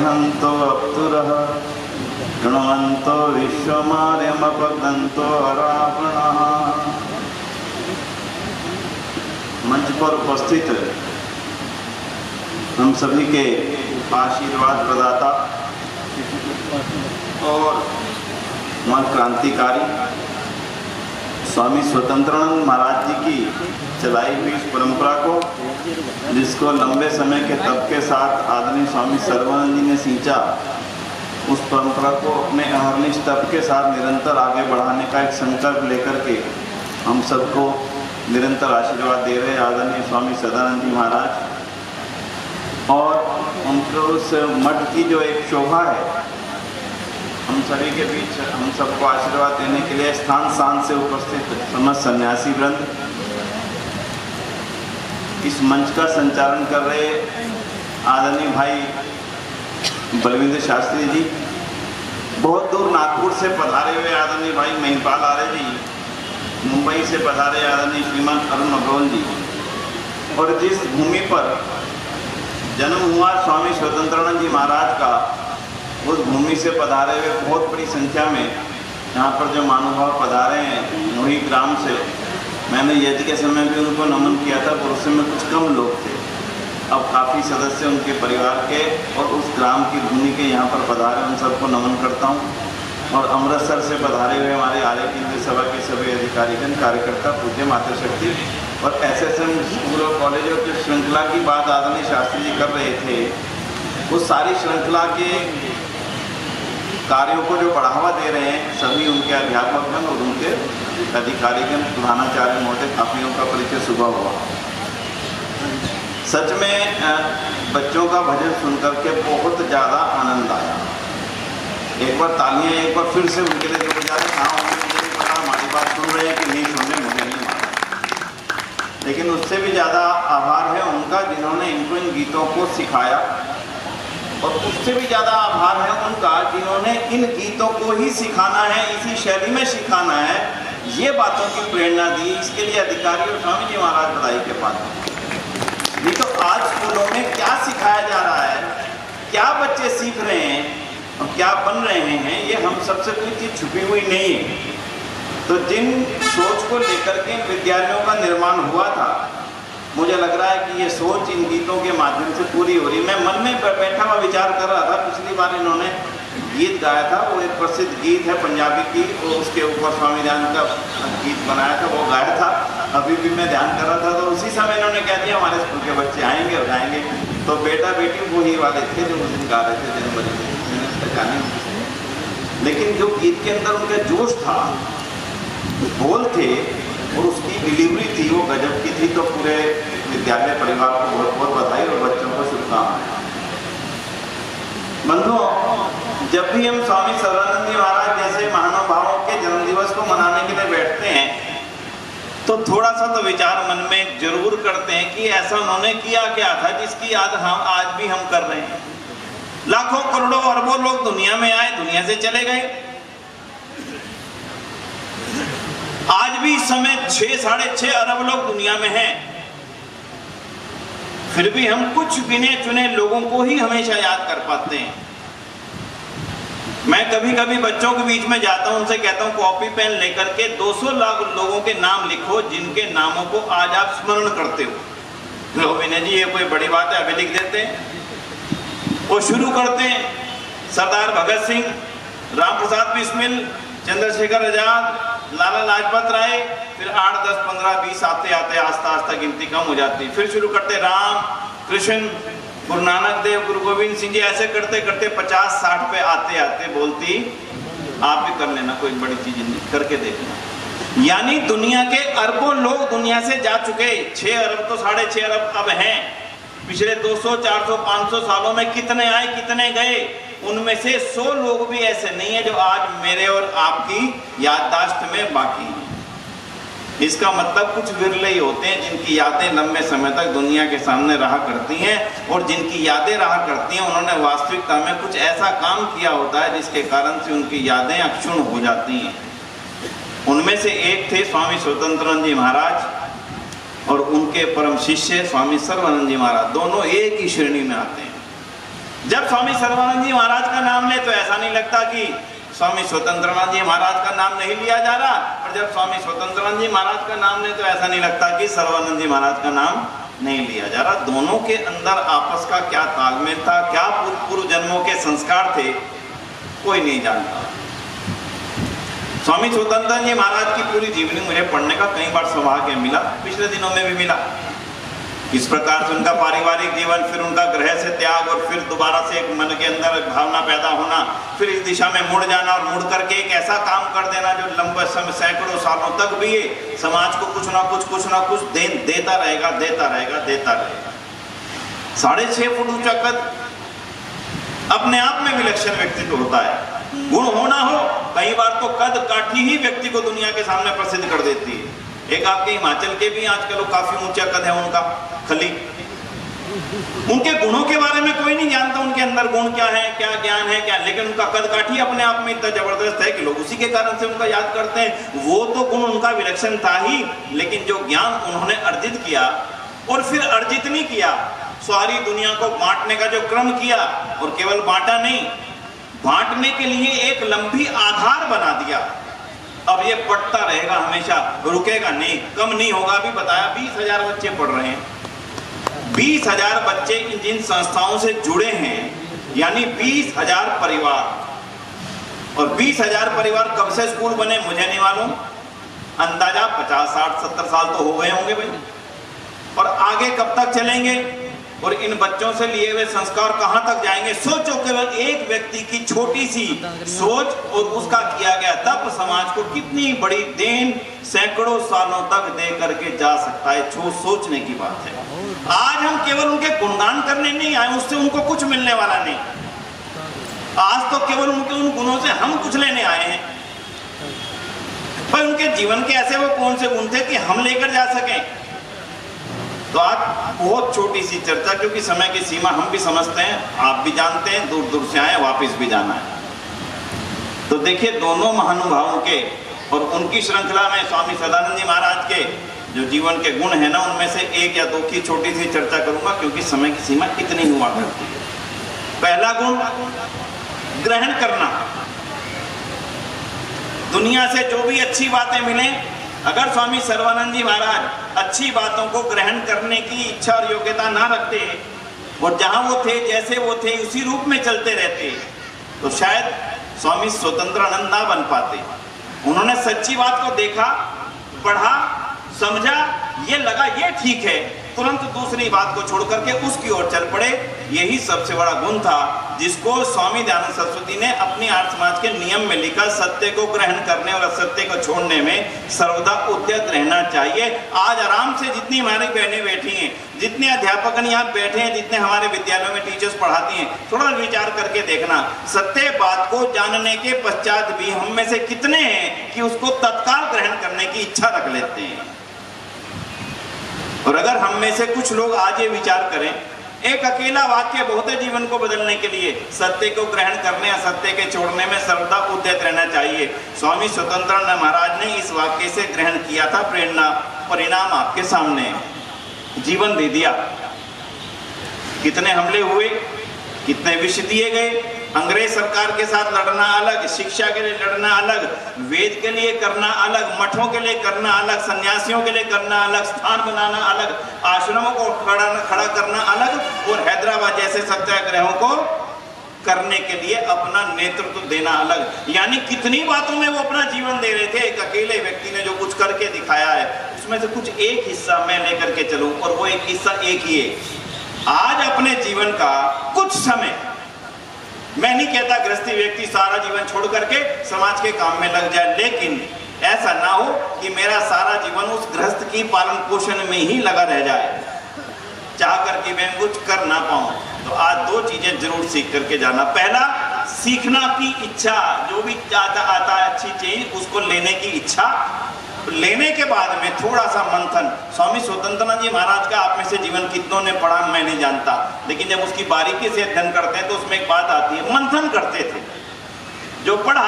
बध्नन्तो अप्तुरः गृण्वन्तो विश्वमार्यमपगन्तो रावणः। मंच पर उपस्थित हम सभी के आशीर्वाद प्रदाता और महान क्रांतिकारी स्वामी स्वतंत्रानंद महाराज जी की चलाई हुई इस परंपरा को, जिसको लंबे समय के तप के साथ आदरणीय स्वामी सर्वानंद जी ने सींचा, उस परंपरा को अपने अहर्निश तप के साथ निरंतर आगे बढ़ाने का एक संकल्प लेकर के हम सबको निरंतर आशीर्वाद दे रहे आदरणीय स्वामी सदानंद जी महाराज। और उनके उस मठ की जो एक शोभा है, हम सभी के बीच हम सबको आशीर्वाद देने के लिए स्थान स्थान से उपस्थित समस्त सन्यासी वृंद, इस मंच का संचालन कर रहे आदरणीय भाई बलविंद्र शास्त्री जी, बहुत दूर नागपुर से पधारे हुए आदरणीय भाई महिपाल आर्य जी, मुंबई से पधारे आदरणीय श्रीमान अरुण अग्रवाल जी, और जिस भूमि पर जन्म हुआ स्वामी स्वतंत्रानंद जी महाराज का, उस भूमि से पधारे हुए बहुत बड़ी संख्या में यहाँ पर जो महानुभाव पधारे हैं नोही ग्राम से। मैंने यज्ञ के समय भी उनको नमन किया था, पर उस समय कुछ कम लोग थे। अब काफ़ी सदस्य उनके परिवार के और उस ग्राम की भूमि के यहाँ पर पधारे, उन सबको नमन करता हूँ। और अमृतसर से पधारे हुए हमारे आर्य केंद्रीय सभा के सभी अधिकारीगण, कार्यकर्ता, पूज्य मातृशक्ति और SSM स्कूल और कॉलेजों की श्रृंखला की बात आदरणीय शास्त्री जी कर रहे थे, उस सारी श्रृंखला के कार्यों को जो बढ़ावा दे रहे हैं सभी उनके अध्यापकगण और उनके अधिकारीगण, प्रधानाचार्य महोदय, काफी उनका परिचय सुबह हुआ। सच में बच्चों का भजन सुनकर के बहुत ज़्यादा आनंद आया। एक बार तालियां एक बार फिर से उनके लिए जो बजा रहे, हाँ मुझे नहीं पता हमारी बात सुन रहे हैं कि नहीं सुन रहे, मुझे नहीं मालूम, लेकिन उससे भी ज़्यादा आभार है उनका जिन्होंने इनको इन गीतों को सिखाया, और उससे भी ज़्यादा आभार है उनका जिन्होंने इन गीतों को ही सिखाना है, इसी शैली में सिखाना है, ये बातों की प्रेरणा दी। इसके लिए अधिकारी और स्वामी जी महाराज बधाई के पात्र। नहीं तो आज स्कूलों में क्या सिखाया जा रहा है, क्या बच्चे सीख रहे हैं और क्या बन रहे हैं, ये हम सबसे कोई चीज़ छुपी हुई नहीं है। तो जिन सोच को लेकर के विद्यालयों का निर्माण हुआ था, मुझे लग रहा है कि ये सोच इन गीतों के माध्यम से पूरी हो रही। मैं मन में बैठा हुआ विचार कर रहा था, पिछली बार इन्होंने गीत गाया था, वो एक प्रसिद्ध गीत है पंजाबी की, और उसके ऊपर स्वामी ध्यान का गीत बनाया था, वो गाया था। अभी भी मैं ध्यान कर रहा था, तो उसी समय इन्होंने कह दिया हमारे स्कूल के बच्चे आएंगे और गाएंगे। तो बेटा बेटी वो ही वाले थे जो उस दिन गा रहे थे जनवरी गाने। लेकिन जो गीत के अंदर उनका जोश था, बोल थे और उसकी डिलीवरी थी, वो गजब की थी। तो पूरे विद्यालय परिवार को बहुत बहुत बधाई और बच्चों को शुभकामनाएं। बंधुओं, जब भी हम स्वामी सर्वानंद जी महाराज जैसे महानुभावों के जन्मदिवस को मनाने के लिए बैठते हैं, तो थोड़ा सा तो विचार मन में जरूर करते हैं कि ऐसा उन्होंने किया क्या था जिसकी याद हम आज भी हम कर रहे हैं। लाखों करोड़ों अरबों लोग दुनिया में आए, दुनिया से चले गए। आज भी इस समय 6 साढ़े 6 अरब लोग दुनिया में हैं, फिर भी हम कुछ गिने चुने लोगों को ही हमेशा याद कर पाते हैं। मैं कभी कभी बच्चों के बीच में जाता हूं, उनसे कहता हूं कॉपी पेन लेकर के 200 लाख लोगों के नाम लिखो जिनके नामों को आज आप स्मरण करते हो। लो विनय जी, ये कोई बड़ी बात है, अभी लिख देते हैं। वो शुरू करते हैं सरदार भगत सिंह, राम प्रसाद बिस्मिल, चंद्रशेखर आजाद, लाला लाजपत राय, फिर 8, 10, 15, 20 आते आते आस्ता आस्ता गिनती कम हो जाती। फिर शुरू करते राम, कृष्ण, गुरु नानक देव, गुरु गोविंद सिंह जी, ऐसे करते करते 50-60 पे आते आते बोलती आप भी कर लेना, कोई बड़ी चीज नहीं, करके देखना। यानी दुनिया के अरबों लोग दुनिया से जा चुके। 6 अरब तो 6.5 अरब अब हैं। पिछले 200, 400, 500 सालों में कितने आए कितने गए, उनमें से 100 लोग भी ऐसे नहीं है जो आज मेरे और आपकी याददाश्त में बाकी हैं। इसका मतलब कुछ विरले ही होते हैं जिनकी यादें लंबे समय तक दुनिया के सामने रहा करती हैं, और जिनकी यादें रहा करती हैं उन्होंने वास्तविकता में कुछ ऐसा काम किया होता है जिसके कारण से उनकी यादें अक्षुण्ण हो जाती हैं। उनमें से एक थे स्वामी स्वतंत्रानंद जी महाराज और उनके परम शिष्य स्वामी सर्वानंद जी महाराज। दोनों एक ही श्रेणी में आते हैं। जब स्वामी सर्वानंद जी महाराज का नाम ले तो ऐसा नहीं लगता कि स्वामी स्वतंत्रानंद जी महाराज का नाम नहीं लिया जा रहा, और जब स्वामी स्वतंत्रानंद जी महाराज का नाम ले तो ऐसा नहीं लगता कि सर्वानंद जी महाराज का नाम नहीं लिया जा रहा। दोनों के अंदर आपस का क्या तालमेल था, क्या पूर्व जन्मों के संस्कार थे, कोई नहीं जानता। स्वामी स्वतंत्रानंद जी महाराज की पूरी जीवनी मुझे पढ़ने का कई बार सौभाग्य मिला, पिछले दिनों में भी मिला। किस प्रकार से उनका पारिवारिक जीवन, फिर उनका ग्रह से त्याग, और फिर दोबारा से एक मन के अंदर भावना पैदा होना, फिर इस दिशा में मुड़ जाना और मुड़ करके एक ऐसा काम कर देना जो लंबे समय सैकड़ों सालों तक भी ये समाज को कुछ ना कुछ देता रहेगा। 6.5 फुट ऊंचा कद अपने आप में विलक्षण व्यक्तित्व होता है। गुण होना हो, कई बार तो कद काठी ही व्यक्ति को दुनिया के सामने प्रसिद्ध कर देती है। एक आपके हिमाचल के भी आजकल काफी ऊंचा कद है उनका, खली। उनके गुणों के बारे में कोई नहीं जानता, उनके अंदर गुण क्या है, क्या ज्ञान है, क्या, लेकिन उनका कद काठी अपने आप में इतना जबरदस्त है कि लोग उसी के कारण से उनका याद करते हैं। वो तो गुण उनका विलक्षण था ही, लेकिन जो ज्ञान उन्होंने अर्जित किया और फिर अर्जित नहीं किया, सारी दुनिया को बांटने का जो क्रम किया, और केवल बांटा नहीं, बांटने के लिए एक लंबी आधार बना दिया। अब ये बढ़ता रहेगा, हमेशा रुकेगा नहीं, कम नहीं होगा। अभी बताया 20,000 बच्चे पढ़ रहे हैं। 20,000 बच्चे जिन संस्थाओं से जुड़े हैं, यानी 20,000 परिवार। और 20,000 परिवार कब से स्कूल बने मुझे नहीं मालूम, अंदाजा 50, 60, 70 साल तो हो गए होंगे भाई। और आगे कब तक चलेंगे, और इन बच्चों से लिए हुए संस्कार कहां तक जाएंगे। सोचो, केवल एक व्यक्ति की छोटी सी सोच और उसका किया गया तप समाज को कितनी बड़ी देन सैकड़ों सालों तक दे करके जा सकता है। सोचने की बात है। आज हम केवल उनके गुणगान करने नहीं आए, उससे उनको कुछ मिलने वाला नहीं। आज तो केवल उनके उन गुणों से हम कुछ लेने आए हैं। पर उनके जीवन के ऐसे वो कौन से गुण थे कि हम लेकर जा सकें। तो आज बहुत छोटी सी चर्चा, क्योंकि समय की सीमा हम भी समझते हैं, आप भी जानते हैं, दूर दूर से आए, वापस भी जाना है। तो देखिए, दोनों महानुभावों के और उनकी श्रृंखला में स्वामी सदानंद जी महाराज के जो जीवन के गुण है ना, उनमें से एक या दो की छोटी सी चर्चा करूंगा, क्योंकि समय की सीमा इतनी हुआ करती है। पहला गुण, ग्रहण करना। दुनिया से जो भी अच्छी बातें मिले, अगर स्वामी सर्वानंद जी महाराज अच्छी बातों को ग्रहण करने की इच्छा और योग्यता ना रखते और जहां वो थे, जैसे वो थे, उसी रूप में चलते रहते, तो शायद स्वामी स्वतंत्रानंद ना बन पाते। उन्होंने सच्ची बात को देखा, पढ़ा, समझा, ये लगा ये ठीक है, तुरंत दूसरी बात को छोड़ करके उसकी ओर चल पड़े। यही सबसे बड़ा गुण था जिसको स्वामी दयानंद सरस्वती ने अपनी आर्य समाज के नियम में लिखा, सत्य को ग्रहण करने और असत्य को छोड़ने में सर्वदा उद्यत रहना चाहिए। आज आराम से जितनी हमारी बहनें बैठी हैं, जितने अध्यापक यहाँ बैठे हैं, जितने हमारे विद्यालयों में टीचर्स पढ़ाती हैं, थोड़ा विचार करके देखना, सत्य बात को जानने के पश्चात भी हम में से कितने हैं कि उसको तत्काल ग्रहण करने की इच्छा रख लेते हैं। और अगर हम में से कुछ लोग आज ये विचार करें, एक अकेला वाक्य बहुत है जीवन को बदलने के लिए, सत्य को ग्रहण करने, असत्य के छोड़ने में सर्वदा उद्यत रहना चाहिए। स्वामी स्वतंत्रानंद महाराज ने इस वाक्य से ग्रहण किया था प्रेरणा, परिणाम आपके सामने, जीवन दे दिया। कितने हमले हुए, कितने विष दिए गए, अंग्रेज सरकार के साथ लड़ना अलग, शिक्षा के लिए लड़ना अलग, वेद के लिए करना अलग, मठों के लिए करना अलग, सन्यासियों के लिए करना अलग, स्थान बनाना अलग, आश्रमों को खड़ा करना अलग, और हैदराबाद जैसे सत्याग्रहों को करने के लिए अपना नेतृत्व देना अलग। यानी कितनी बातों में वो अपना जीवन दे रहे थे। एक अकेले व्यक्ति ने जो कुछ करके दिखाया है, उसमें से कुछ एक हिस्सा मैं लेकर के चलूं, और वो एक हिस्सा एक ही है। आज अपने जीवन का कुछ समय, मैं नहीं कहता गृहस्थी व्यक्ति सारा जीवन छोड़ करके समाज के काम में लग जाए, लेकिन ऐसा ना हो कि मेरा सारा जीवन उस गृहस्थ की पालन पोषण में ही लगा रह जाए, चाह करके मैं कुछ कर ना पाऊं। तो आज दो चीजें जरूर सीख करके जाना। पहला, सीखना की इच्छा, जो भी आता है अच्छी चीज उसको लेने की इच्छा, लेने के बाद में थोड़ा सा मंथन। स्वामी स्वतंत्रानंद जी महाराज का आप में से जीवन कितनों ने पढ़ा मैं नहीं जानता, लेकिन जब उसकी बारीकी से अध्ययन करते हैं तो उसमें एक बात आती है, मंथन करते थे। जो पढ़ा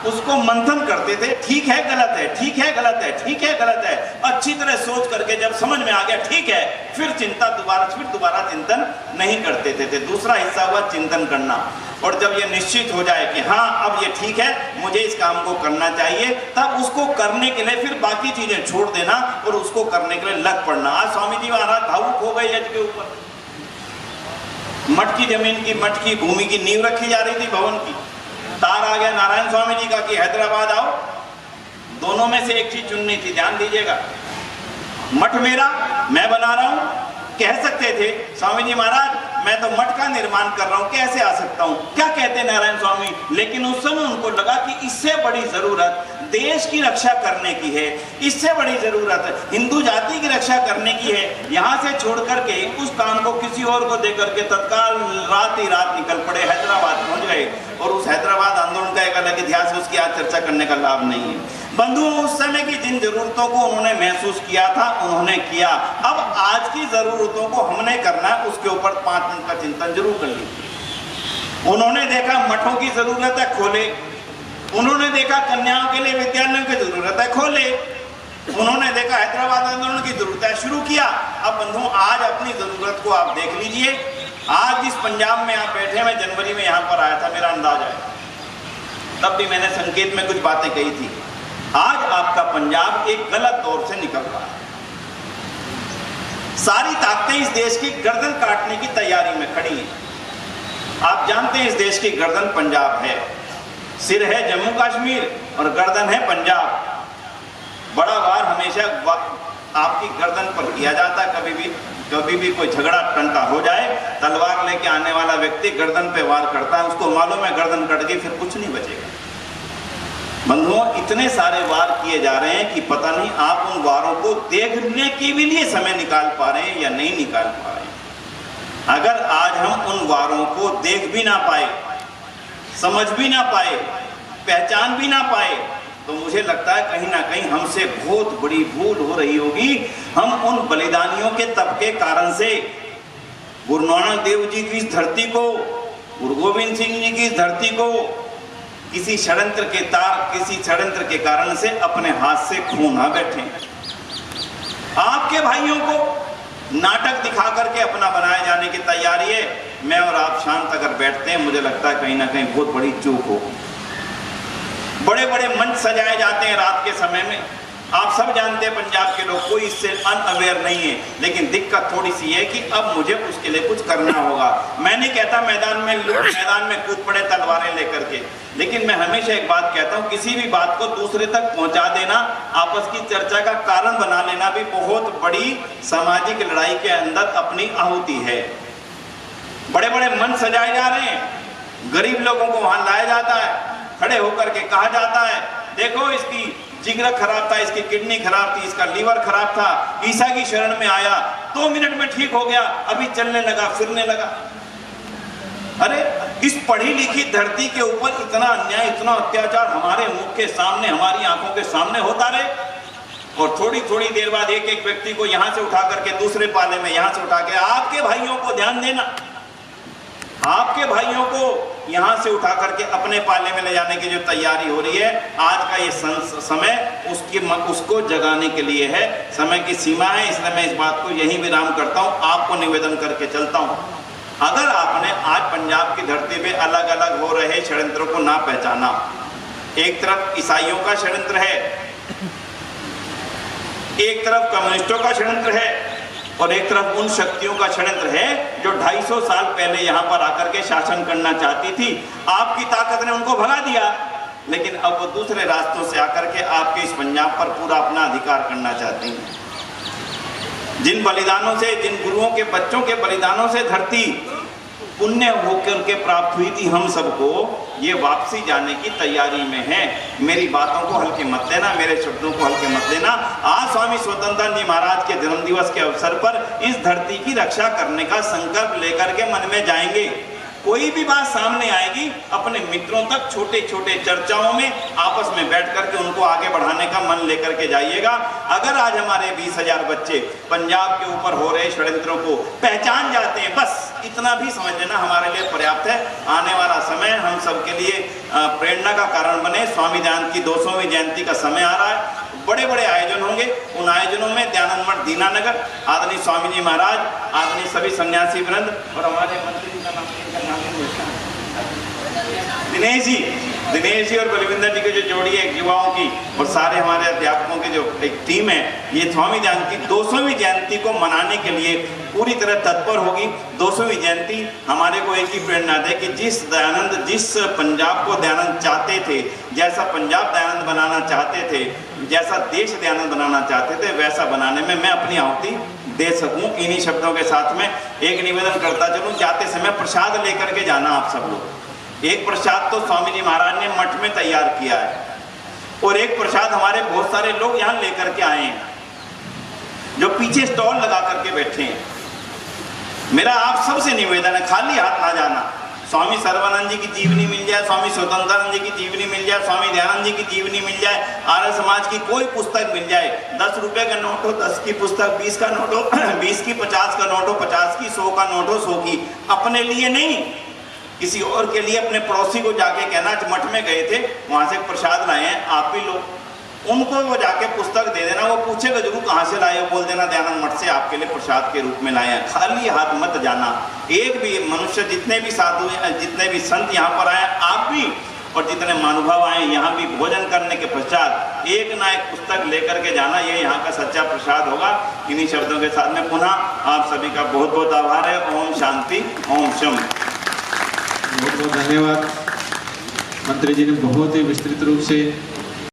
उसको मंथन करते थे, ठीक है गलत है, ठीक है गलत है, ठीक है गलत है, अच्छी तरह सोच करके जब समझ में आ गया ठीक है, फिर दोबारा चिंतन नहीं करते थे। दूसरा हिस्सा हुआ चिंतन करना, और जब ये निश्चित हो जाए कि हाँ अब ये ठीक है, मुझे इस काम को करना चाहिए, तब उसको करने के लिए फिर बाकी चीजें छोड़ देना और उसको करने के लिए लग पड़ना। आज स्वामी जी महाराज भावुक हो गए यज्ञ के ऊपर, मठ की जमीन की, मठ की भूमि की नींव रखी जा रही थी भवन की, तार आ गया नारायण स्वामी जी का कि हैदराबाद आओ, दोनों में से एक चीज चुननी थी, ध्यान दीजिएगा। मठ मेरा, मैं बना रहा हूं, कह सकते थे स्वामी जी महाराज मैं तो मठ का निर्माण कर रहा हूं, कैसे आ सकता हूं, क्या कहते नारायण स्वामी, लेकिन उस समय उनको लगा कि इससे बड़ी जरूरत देश की रक्षा करने की है, इससे बड़ी जरूरत हिंदू जाति की रक्षा करने की है। यहां से छोड़ करके उस काम को किसी और को दे करके तत्काल रात ही रात निकल पड़े, हैदराबाद पहुंच गए, और उस हैदराबाद आंदोलन का एक अलग इतिहास है, उसकी आज चर्चा करने का लाभ नहीं है। बंधुओं, उस समय की जिन जरूरतों को उन्होंने महसूस किया था उन्होंने किया, अब आज की जरूरतों को हमने करना है, उसके ऊपर 5 मिनट का चिंतन जरूर कर लीजिए। उन्होंने देखा मठों की जरूरत है, खोले। उन्होंने देखा कन्याओं के लिए विद्यालयों की जरूरत है, खोले। उन्होंने देखा हैदराबाद आंदोलन की जरूरत है, शुरू किया। अब बंधुओं, आज अपनी जरूरत को आप देख लीजिए। आज जिस पंजाब में आप बैठे, मैं जनवरी में यहाँ पर आया था, मेरा अंदाजा है, तब भी मैंने संकेत में कुछ बातें कही थी। आज आपका पंजाब एक गलत दौर से निकल रहा है, सारी ताकतें इस देश की गर्दन काटने की तैयारी में खड़ी हैं। आप जानते हैं इस देश की गर्दन पंजाब है, सिर है जम्मू कश्मीर और गर्दन है पंजाब। बड़ा वार हमेशा आपकी गर्दन पर किया जाता है, कभी भी कोई झगड़ा टंटा हो जाए, तलवार लेके आने वाला व्यक्ति गर्दन पे वार करता है, उसको मालूम है गर्दन कट गई फिर कुछ नहीं बचेगा। बंधुओं, इतने सारे वार किए जा रहे हैं कि पता नहीं आप उन वारों को देखने के भी लिए समय निकाल पा रहे हैं या नहीं निकाल पा रहे हैं। अगर आज हम उन वारों को देख भी ना पाए, समझ भी ना पाए, पहचान भी ना पाए, तो मुझे लगता है कहीं ना कहीं हमसे बहुत बड़ी भूल हो रही होगी। हम उन बलिदानियों के तप के कारण से गुरु नानक देव जी की इस धरती को, गुरु गोविंद सिंह जी की इस धरती को किसी षड्यंत्र के कारण से अपने हाथ से खो ना बैठे। आपके भाइयों को नाटक दिखा करके अपना बनाए जाने की तैयारी है। मैं और आप शांत अगर बैठते हैं, मुझे लगता है कहीं ना कहीं बहुत बड़ी चूक हो। बड़े बड़े मंच सजाए जाते हैं रात के समय में, आप सब जानते हैं पंजाब के लोग, कोई इससे अनअवेयर नहीं है, लेकिन दिक्कत थोड़ी सी है कि अब मुझे उसके लिए कुछ करना होगा। मैं नहीं कहता मैदान में कूद पड़े तलवारें लेकर के, लेकिन मैं हमेशा एक बात कहता हूँ, किसी भी बात को दूसरे तक पहुंचा देना, आपस की चर्चा का कारण बना लेना भी बहुत बड़ी सामाजिक लड़ाई के अंदर अपनी आहुति है। बड़े बड़े मंच सजाए जा रहे हैं, गरीब लोगों को वहां लाया जाता है, खड़े होकर के कहा जाता है देखो इसकी जिगर खराब था, इसकी किडनी खराब थी, इसका लीवर खराब था, ईसा की शरण में आया, 2 मिनट में ठीक हो गया, अभी चलने लगा, फिरने लगा। अरे इस पढ़ी लिखी धरती के ऊपर इतना अन्याय, इतना अत्याचार हमारे मुख के सामने, हमारी आंखों के सामने होता रहे, और थोड़ी थोड़ी देर बाद एक एक व्यक्ति को यहां से उठा करके दूसरे पाले में, यहां से उठा के, आपके भाइयों को ध्यान देना, आपके भाइयों को यहां से उठा करके अपने पाले में ले जाने की जो तैयारी हो रही है, आज का ये समय उसको जगाने के लिए है। समय की सीमा है, इसलिए मैं इस बात को यहीं विराम करता हूं, आपको निवेदन करके चलता हूं। अगर आपने आज पंजाब की धरती पे अलग अलग हो रहे षड्यंत्रों को ना पहचाना, एक तरफ ईसाइयों का षड्यंत्र है, एक तरफ कम्युनिस्टों का षड्यंत्र है, और एक तरफ उन शक्तियों का षड्यंत्र है जो 250 साल पहले यहां पर आकर के शासन करना चाहती थी। आपकी ताकत ने उनको भगा दिया, लेकिन अब वो दूसरे रास्तों से आकर के आपके इस पंजाब पर पूरा अपना अधिकार करना चाहते हैं। जिन बलिदानों से, जिन गुरुओं के बच्चों के बलिदानों से धरती पुण्य होकर के प्राप्त हुई थी हम सबको, ये वापसी जाने की तैयारी में है। मेरी बातों को हल्के मत लेना, मेरे शब्दों को हल्के मत लेना। आज स्वामी स्वतंत्रानंद जी महाराज के जन्म दिवस के अवसर पर इस धरती की रक्षा करने का संकल्प लेकर के मन में जाएंगे। कोई भी बात सामने आएगी, अपने मित्रों तक छोटे छोटे चर्चाओं में आपस में बैठ करके उनको आगे बढ़ाने का मन लेकर के जाइएगा। अगर आज हमारे 20,000 बच्चे पंजाब के ऊपर हो रहे षड्यंत्रों को पहचान जाते हैं, बस इतना भी समझ लेना हमारे लिए पर्याप्त है। आने वाला समय हम सबके लिए प्रेरणा का कारण बने। स्वामी दयानंद की 200वीं जयंती का समय आ रहा है, बड़े बड़े आयोजन होंगे। उन आयोजनों में दयानंद मठ दीनानगर, आदरणीय स्वामी जी महाराज, आदरणीय सभी सन्यासी वृंद और हमारे मंत्री जी का नाम दिनेश जी और बलविंदर जी की जो जोड़ी है युवाओं की और सारे हमारे अध्यापकों की जो एक टीम है, ये स्वामी दयानंद की 200वीं जयंती को मनाने के लिए पूरी तरह तत्पर होगी। 200वीं जयंती हमारे को एक ही प्रेरणा दे कि जिस पंजाब को दयानंद चाहते थे, जैसा पंजाब दयानंद बनाना चाहते थे, जैसा देश दयानंद बनाना चाहते थे, वैसा बनाने में मैं अपनी आहुति दे सकूं। इन्हीं शब्दों के साथ में एक निवेदन करता चलूं, जाते समय प्रसाद लेकर के जाना आप सब लोग। एक प्रसाद तो स्वामी जी महाराज ने मठ में तैयार किया है और एक प्रसाद हमारे बहुत सारे लोग यहाँ लेकर के आए हैं जो पीछे स्टॉल लगा करके बैठे हैं। मेरा आप सबसे निवेदन है, खाली हाथ ना जाना। स्वामी सर्वानंद जी की जीवनी मिल जाए, स्वामी स्वतंत्रानंद जी की जीवनी मिल जाए, स्वामी दयानंद जी की जीवनी मिल जाए, आर्य समाज की कोई पुस्तक मिल जाए, 10 रुपए का नोट हो 10 की पुस्तक, 20 का नोट हो 20 की, 50 का नोट हो 50 की, 100 का नोट हो 100 की। अपने लिए नहीं, किसी और के लिए, अपने पड़ोसी को जाके कहना, मठ में गए थे वहां से प्रसाद लाए हैं, आप भी लो, उनको वो जाके पुस्तक दे देना। वो पूछेगा जरूर कहाँ से लाए हो, बोल देना दयानंद मठ से आपके लिए प्रसाद के रूप में लाए हैं। खाली हाथ मत जाना। एक भी मनुष्य, जितने भी साधु हैं, जितने भी संत यहाँ पर आए, आप भी और जितने महानुभाव आए यहाँ भी, भोजन करने के पश्चात एक ना एक पुस्तक लेकर के जाना, ये यहाँ का सच्चा प्रसाद होगा। इन्हीं शब्दों के साथ में पुनः आप सभी का बहुत बहुत आभार है। ओम शांति, ओम शम। बहुत बहुत धन्यवाद। मंत्री जी ने बहुत ही विस्तृत रूप से